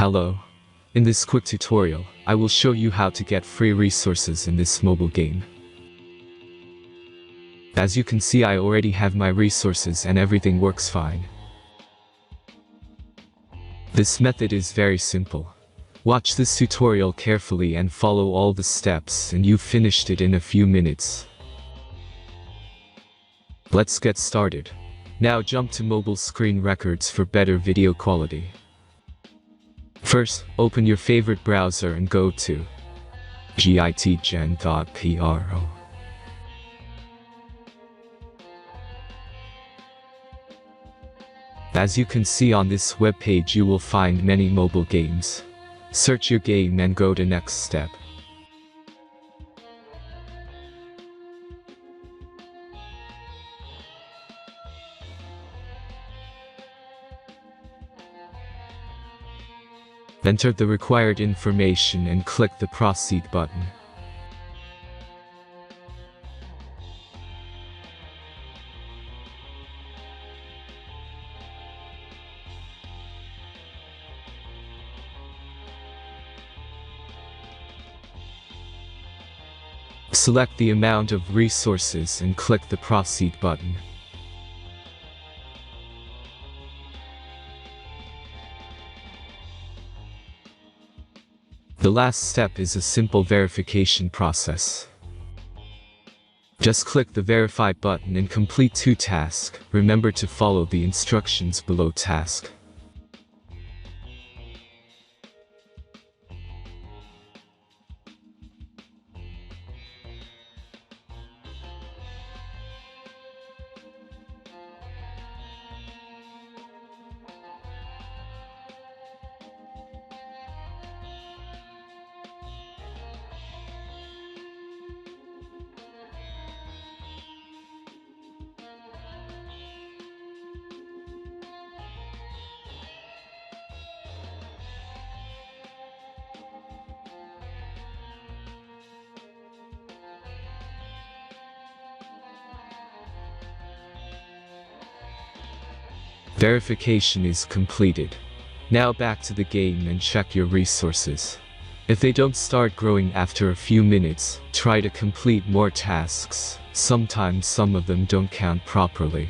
Hello. In this quick tutorial, I will show you how to get free resources in this mobile game. As you can see, I already have my resources and everything works fine. This method is very simple. Watch this tutorial carefully and follow all the steps and you've finished it in a few minutes. Let's get started. Now jump to mobile screen records for better video quality. First, open your favorite browser and go to gitgen.pro. As you can see on this web page, you will find many mobile games. Search your game and go to next step. Enter the required information and click the Proceed button. Select the amount of resources and click the Proceed button. The last step is a simple verification process. Just click the Verify button and complete 2 tasks. Remember to follow the instructions below task. Verification is completed. Now back to the game and check your resources. If they don't start growing after a few minutes, try to complete more tasks. Sometimes some of them don't count properly.